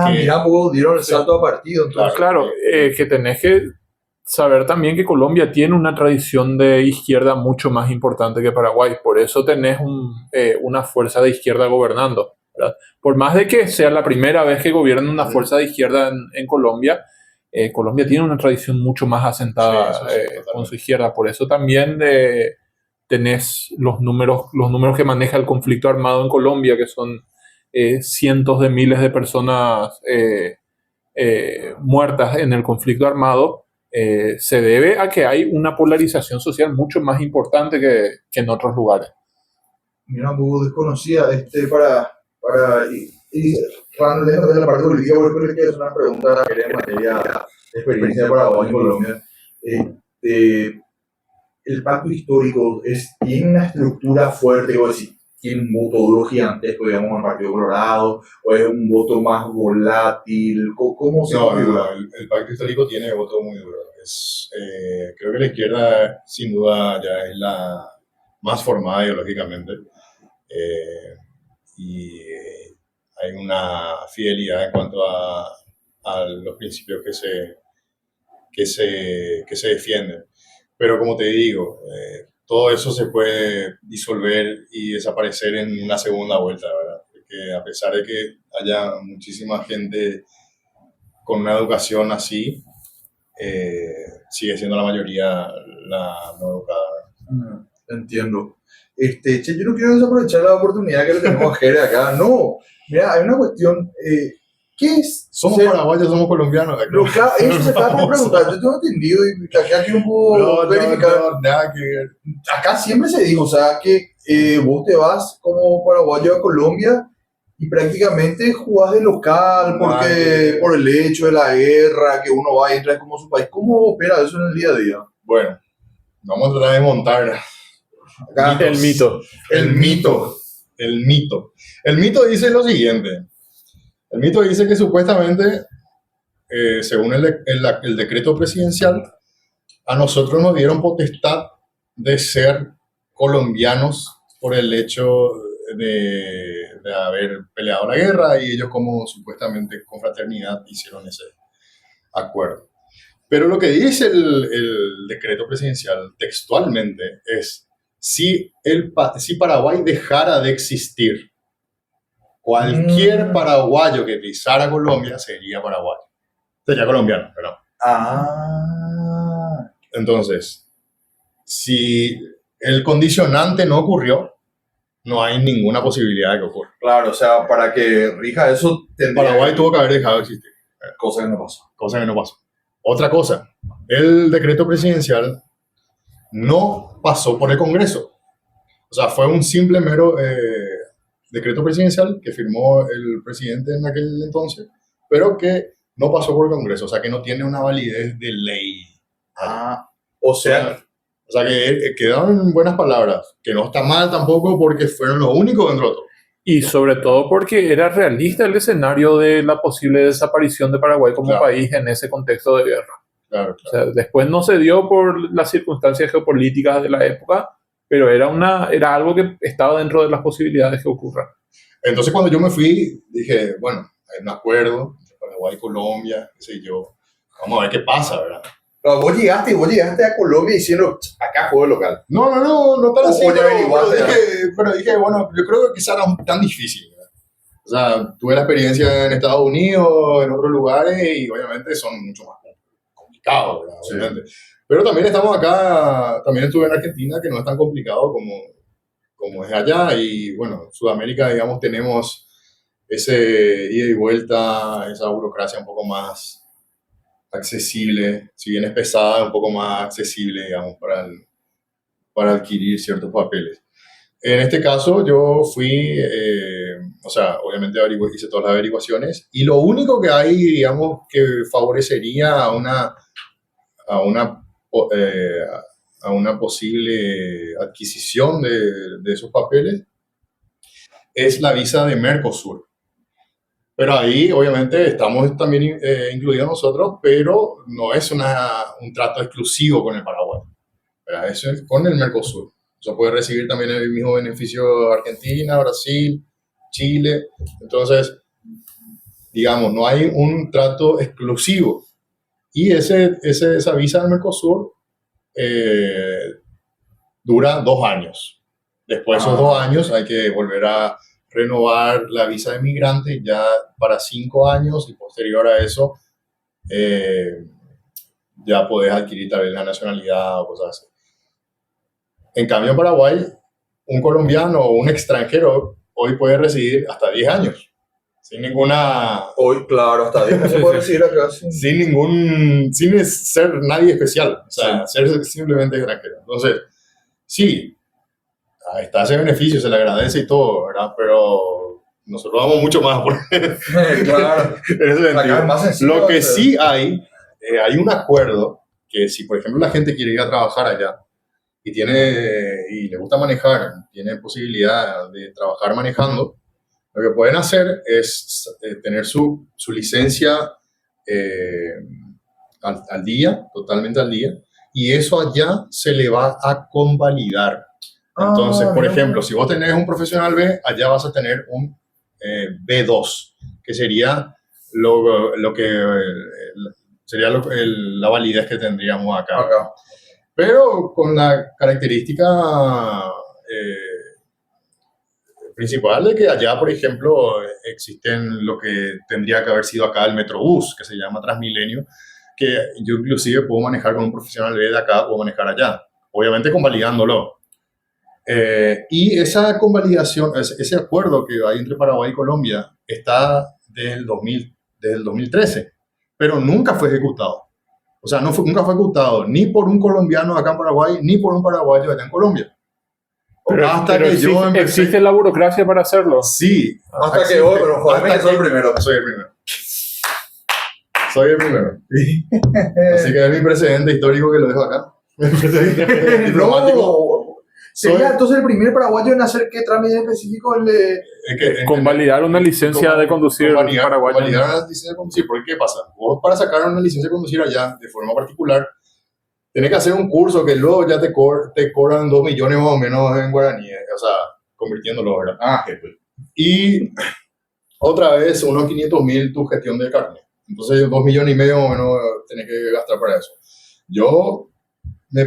Que- Mira, pues dieron el Sí. salto a partido, entonces. Claro, que tenés que saber también que Colombia tiene una tradición de izquierda mucho más importante que Paraguay. Por eso tenés una fuerza de izquierda gobernando, ¿verdad? Por más de que sea la primera vez que gobierna una fuerza de izquierda en Colombia, Colombia tiene una tradición mucho más asentada Sí, eso sí, totalmente. con su izquierda. Por eso también tenés los números que maneja el conflicto armado en Colombia, que son cientos de miles de personas muertas en el conflicto armado. Se debe a que hay una polarización social mucho más importante que en otros lugares. Mira, un poco desconocida, para ir lejos de la parte política, porque le quiero hacer una pregunta en materia de experiencia de Paraguay y Colombia. El pacto histórico tiene una estructura fuerte, o decir, tiene un voto duro gigantesco, digamos, en el Partido Colorado, o es un voto más volátil, ¿cómo se No, configura? el Pacto Histórico tiene voto muy duro. Creo que la izquierda, sin duda, ya es la más formada ideológicamente. Y hay una fidelidad en cuanto a los principios que se defienden. Pero como te digo, todo eso se puede disolver y desaparecer en una segunda vuelta, ¿verdad? Porque a pesar de que haya muchísima gente con una educación así, sigue siendo la mayoría la no educada. Entiendo. Yo no quiero desaprovechar la oportunidad que le tenemos a Jere acá. No, mira, hay una cuestión. ¿Qué es? Somos paraguayos, somos colombianos. Pero claro, eso se acaba de preguntar. Yo tengo entendido y acá quiero un poco verificar. No, nada que ver. Acá siempre se dijo, o sea, que vos te vas como paraguayo a Colombia y prácticamente jugás de local porque por el hecho de la guerra, que uno va y entra como su país. ¿Cómo opera eso en el día a día? Bueno, vamos a tratar de montar Acá, El mito. el mito. El mito dice lo siguiente. El mito dice que supuestamente, según el decreto presidencial, a nosotros nos dieron potestad de ser colombianos por el hecho de haber peleado la guerra y ellos como supuestamente con fraternidad hicieron ese acuerdo. Pero lo que dice el decreto presidencial textualmente es, si Paraguay dejara de existir, cualquier paraguayo que pisara Colombia sería paraguayo. Sería colombiano, perdón. Entonces, si el condicionante no ocurrió, no hay ninguna posibilidad de que ocurra. Claro, o sea, para que rija eso, Paraguay tuvo que haber dejado de existir. cosa que no pasó. Cosa que no pasó. Otra cosa, el decreto presidencial no pasó por el Congreso. O sea, fue un simple mero decreto presidencial que firmó el presidente en aquel entonces, pero que no pasó por el Congreso, o sea, que no tiene una validez de ley. O sea, que quedaron en buenas palabras, que no está mal tampoco porque fueron los únicos dentro de todo. Y sobre todo porque era realista el escenario de la posible desaparición de Paraguay como Claro. país en ese contexto de guerra. Claro, O sea, después no se dio por las circunstancias geopolíticas de la época, pero era algo que estaba dentro de las posibilidades que ocurra. Entonces cuando yo me fui, dije, bueno, hay un acuerdo entre Paraguay y Colombia, qué sé yo, vamos a ver qué pasa, ¿verdad? Pero vos llegaste a Colombia diciendo, acá juego local. No tan O así, ya pero, averiguaste, pero dije, bueno, yo creo que quizá era tan difícil, ¿verdad? O sea, tuve la experiencia en Estados Unidos, en otros lugares, y obviamente son mucho más complicados, ¿verdad? Sí. Obviamente. Pero también estamos acá, también estuve en Argentina, que no es tan complicado como es allá, y bueno, Sudamérica, digamos, tenemos ese ida y vuelta, esa burocracia un poco más accesible, si bien es pesada, un poco más accesible, digamos, para adquirir ciertos papeles. En este caso, yo fui, o sea, obviamente hice todas las averiguaciones y lo único que hay, digamos, que favorecería a una, eh, a una posible adquisición de esos papeles es la visa de Mercosur. Pero ahí, obviamente, estamos también incluidos nosotros, pero no es un trato exclusivo con el Paraguay, ¿verdad? Eso es con el Mercosur. O sea, puede recibir también el mismo beneficio Argentina, Brasil, Chile. Entonces, digamos, no hay un trato exclusivo. Y esa visa del Mercosur eh, dura 2 años. Después de esos 2 años hay que volver a renovar la visa de migrante ya para 5 años y posterior a eso eh, ya podés adquirir tal vez la nacionalidad o cosas así. En cambio, en Paraguay, un colombiano o un extranjero hoy puede residir hasta 10 años sin ninguna... Hoy, claro, hasta 10 se puede decir acá. Sí. sin ser nadie especial, o sea, ser simplemente extranjero. Entonces, sí, ahí está ese beneficio, se le agradece y todo, ¿verdad? Pero nosotros vamos mucho más por Claro. en ese Acá sentido. es más sencillo. Lo que sí hay un acuerdo que si, por ejemplo, la gente quiere ir a trabajar allá y le gusta manejar, tiene posibilidad de trabajar manejando, lo que pueden hacer es tener su licencia eh, al día, totalmente al día, y eso allá se le va a convalidar. Entonces, por ejemplo, si vos tenés un profesional B, allá vas a tener un B2, que sería lo que sería la validez que tendríamos acá. Pero con la característica principal de que allá, por ejemplo, existen lo que tendría que haber sido acá el Metrobús, que se llama Transmilenio, que yo inclusive puedo manejar con un profesional B de acá, puedo manejar allá, obviamente convalidándolo. Y esa convalidación, ese acuerdo que hay entre Paraguay y Colombia está desde el 2013, pero nunca fue ejecutado. O sea, nunca fue ejecutado ni por un colombiano acá en Paraguay, ni por un paraguayo allá en Colombia. Pero existe la burocracia para hacerlo. Sí. Hasta que hoy, pero joder, soy el primero. Soy el primero. Soy el primero. Así que es mi precedente histórico que lo dejo acá. Mi precedente diplomático. Sería entonces el primer paraguayo en hacer qué trámite específico convalidar una licencia de conducir paraguaya. Convalidar una licencia de conducir. ¿Por qué pasa? Vos para sacar una licencia de conducir allá de forma particular, tenés que hacer un curso que luego ya te cobran 2 millones más o menos en guaraní, o sea, convirtiéndolo, ¿verdad? Y otra vez unos 500.000 tu gestión de carne. Entonces 2,5 millones más o menos tenés que gastar para eso. Yo me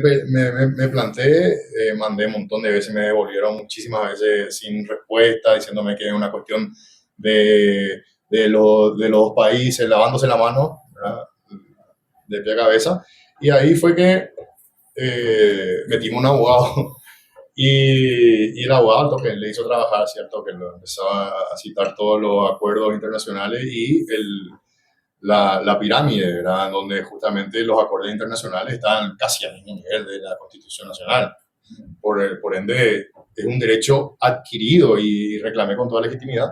planteé, mandé un montón de veces, me devolvieron muchísimas veces sin respuesta, diciéndome que es una cuestión de los dos países, lavándose la mano, ¿verdad? De pie a cabeza. Y ahí fue que metimos un abogado y el abogado que le hizo trabajar, ¿cierto? Que lo empezaba a citar todos los acuerdos internacionales y la pirámide, ¿verdad? Donde justamente los acuerdos internacionales están casi al mismo nivel de la Constitución Nacional. Por ende, es un derecho adquirido y reclamé con toda legitimidad.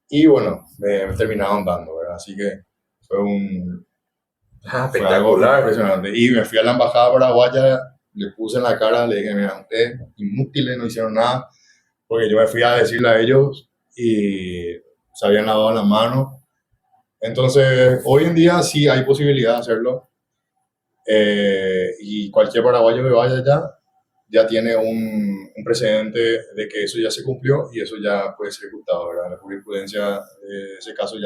Y bueno, me terminaron dando, ¿verdad? Así que fue espectacular. Impresionante. Y me fui a la embajada paraguaya, le puse en la cara, le dije, mira, ustedes inútiles, no hicieron nada, porque yo me fui a decirle a ellos y se habían lavado las manos. Entonces, hoy en día sí hay posibilidad de hacerlo. Y cualquier paraguayo que vaya allá ya tiene un precedente de que eso ya se cumplió y eso ya puede ser ejecutado, ¿verdad? La jurisprudencia de ese caso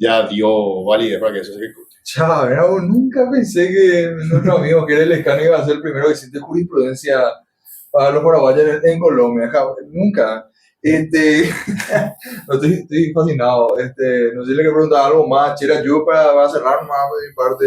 ya dio validez para que eso se ejecute. Chao, mira, vos, nunca pensé que nuestro amigo que era el Lescano iba a ser el primero que siente jurisprudencia para los paraguayos en Colombia. Nunca. No, estoy fascinado. No sé si le quiero preguntar algo más. Chera, yo para cerrar más de mi parte.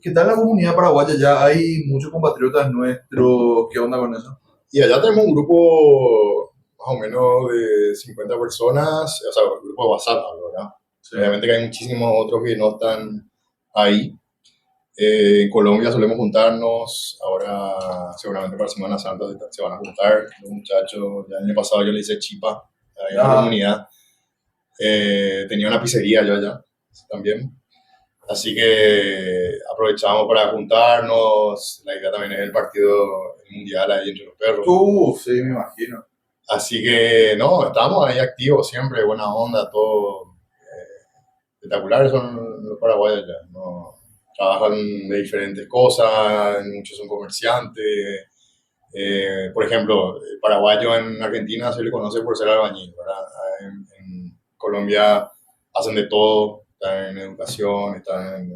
¿Qué tal la comunidad paraguaya? Ya hay muchos compatriotas nuestros. ¿Qué onda con eso? Y allá tenemos un grupo más o menos de 50 personas, o sea, un grupo de WhatsApp, ¿verdad? Sí. Obviamente que hay muchísimos otros que no están ahí. En Colombia solemos juntarnos, ahora seguramente para Semana Santa se van a juntar los muchachos. Ya el año pasado yo le hice chipa a la comunidad. Tenía una pizzería yo allá también. Así que aprovechamos para juntarnos. La idea también es el partido mundial ahí entre los perros. Sí, me imagino. Así que no, estamos ahí activos siempre, buena onda, todo. Espectaculares son los paraguayos ya, ¿no? Trabajan de diferentes cosas, muchos son comerciantes. Por ejemplo, el paraguayo en Argentina se le conoce por ser albañil, ¿verdad? En Colombia hacen de todo, están en educación, están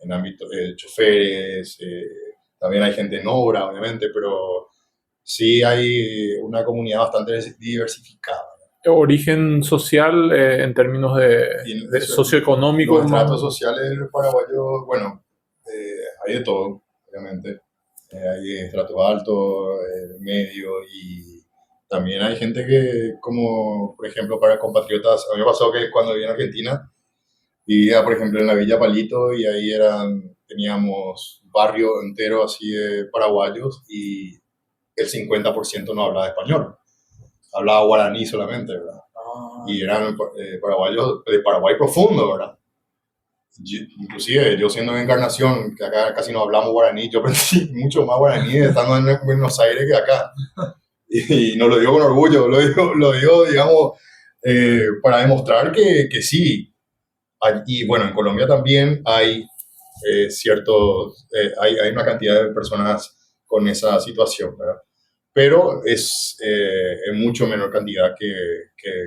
en ámbito de choferes, también hay gente en obra, obviamente, pero sí hay una comunidad bastante diversificada. Origen social en términos de socioeconómico. Los estratos sociales de los paraguayos, bueno, hay de todo, obviamente. Hay estratos altos, medio, y también hay gente que, como por ejemplo para compatriotas, a mí me pasó que cuando viví en Argentina, vivía por ejemplo en la Villa Palito y ahí teníamos un barrio entero así de paraguayos y el 50% no hablaba español, hablaba guaraní solamente, ¿verdad? Y eran paraguayos de Paraguay profundo, ¿verdad? Inclusive yo siendo de Encarnación, que acá casi no hablamos guaraní, yo aprendí mucho más guaraní estando en Buenos Aires que acá. Y no lo digo con orgullo, lo digo digamos, para demostrar que sí. Y bueno, en Colombia también hay hay una cantidad de personas con esa situación, ¿verdad? Pero es en mucho menor cantidad que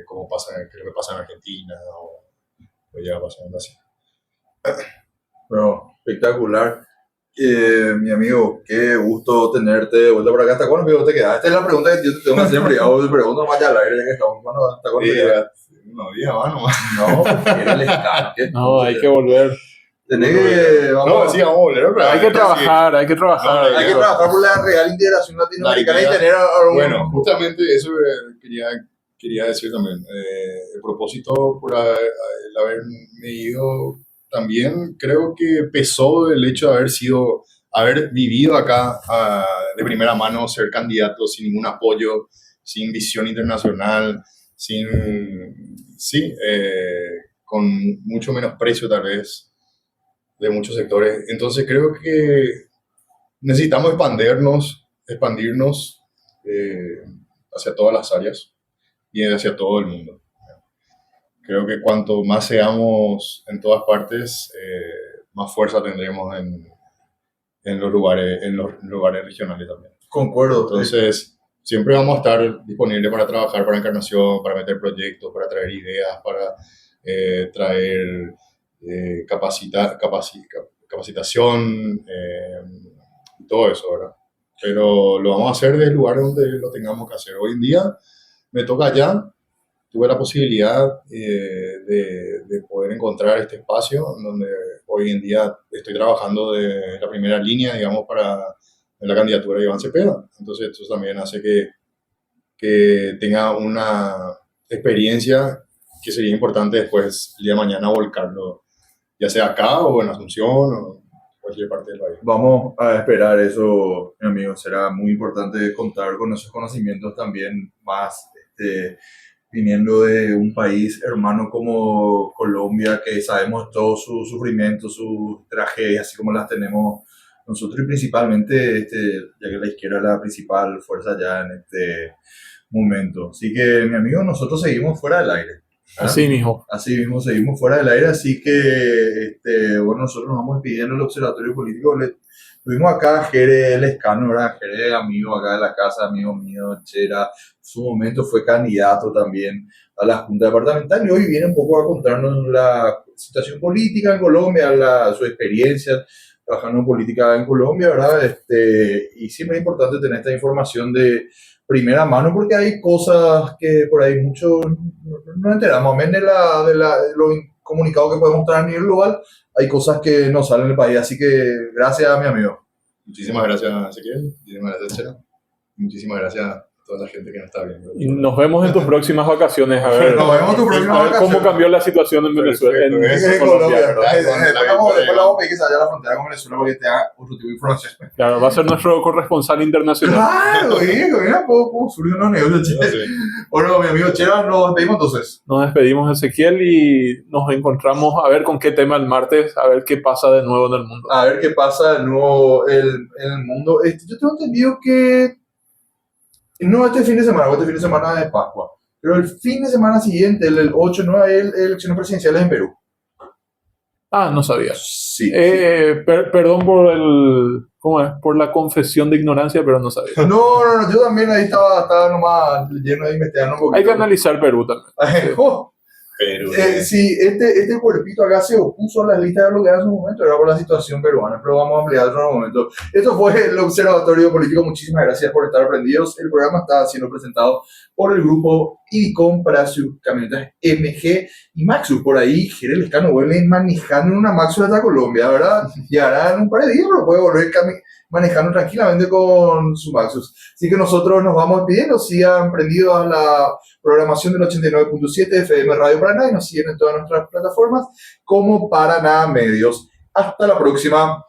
como que lo que pasa en Argentina o ya pasa en Brasil. Bueno, espectacular. Mi amigo, qué gusto tenerte de vuelta por acá. ¿Hasta cuándo, amigo, te quedas? Esta es la pregunta que yo te tengo que hacer siempre. Yo te pregunto nomás ya al aire, ya que estamos. ¿Hasta cuándo te quedas? Unos días más nomás. No, era el escándalo. No, hay que volver. Tenés que. No, sí, vamos a volver. Pero Hay que trabajar, hay que trabajar. Hay que trabajar por la real integración latinoamericana y tener algún. Bueno, justamente eso quería decir también. El propósito por el haberme ido también creo que pesó el hecho de haber vivido acá de primera mano, ser candidato sin ningún apoyo, sin visión internacional, con mucho menosprecio tal vez de muchos sectores. Entonces creo que necesitamos expandirnos hacia todas las áreas y hacia todo el mundo. Creo que cuanto más seamos en todas partes, más fuerza tendremos en los lugares regionales también. Concuerdo. Entonces, siempre vamos a estar disponibles para trabajar para Encarnación, para meter proyectos, para traer ideas, para traer capacitación, y todo eso, ¿verdad? Pero lo vamos a hacer desde el lugar donde lo tengamos que hacer. Hoy en día me toca allá. Tuve la posibilidad de poder encontrar este espacio donde hoy en día estoy trabajando de la primera línea, digamos, para la candidatura de Iván Cepeda. Entonces, eso también hace que tenga una experiencia que sería importante después, el día de mañana, volcarlo, ya sea acá o en Asunción o cualquier parte del país. Vamos a esperar eso, mi amigo. Será muy importante contar con esos conocimientos también más viniendo de un país hermano como Colombia, que sabemos todos sus sufrimientos, sus tragedias, así como las tenemos nosotros y principalmente, ya que la izquierda es la principal fuerza ya en este momento. Así que, mi amigo, nosotros seguimos fuera del aire. Así mismo. Así mismo seguimos fuera del aire, así que, bueno, nosotros nos vamos pidiendo el Observatorio Político. Tuvimos acá a Jere Lescano, ¿verdad? Jere, amigo acá de la casa, amigo mío, Chera. En su momento fue candidato también a la Junta Departamental y hoy viene un poco a contarnos la situación política en Colombia, su experiencia trabajando en política en Colombia, ¿verdad? Y siempre es importante tener esta información de primera mano porque hay cosas que por ahí muchos no enteramos, amén de lo comunicado que podemos traer a nivel global, hay cosas que no salen del país, así que gracias a mi amigo. Muchísimas gracias, Ezequiel. Muchísimas gracias, Chela. Muchísimas gracias a toda la gente que nos está viendo. Y nos vemos en tus próximas vacaciones. A ver, Nos vemos en tus próximas a ver cómo vacaciones. cambió la situación en Venezuela. Perfecto, En Colombia, Colombia, ¿verdad? después le vamos a pedir que se vaya a la frontera con Venezuela porque te haga otro tipo de información. Claro, va a ser nuestro corresponsal internacional. Claro, hijo, mira cómo surgen los negocios. No sé. Bueno, mi amigo Chera, nos despedimos entonces. Nos despedimos, Ezequiel, y nos encontramos a ver con qué tema el martes, a ver qué pasa de nuevo en el mundo. A ver qué pasa de nuevo en el mundo. Yo tengo entendido que no este fin de semana, este fin de semana de Pascua, pero el fin de semana siguiente, el 8, no hay elecciones presidenciales en Perú. Ah, no sabía. Sí. Perdón por ¿cómo es? Por la confesión de ignorancia, pero no sabía. No, yo también ahí estaba nomás lleno de investigando un poquito. Hay que analizar Perú también. Pero, Sí, este cuerpito acá se opuso a las listas de bloqueadas en su momento, era por la situación peruana, pero vamos a ampliar en otro momento. Esto fue el Observatorio Político, muchísimas gracias por estar prendidos. El programa está siendo presentado por el grupo Idicom para sus camionetas MG y Maxus. Por ahí, Jere Lescano vuelve manejando en una Maxus hasta Colombia, ¿verdad? Llegará en un par de días, pero puede volver manejando tranquilamente con su Maxus. Así que nosotros nos vamos despidiendo, sigan prendidos a la programación del 89.7 FM Radio Paraná y nos siguen en todas nuestras plataformas como Paraná Medios. Hasta la próxima.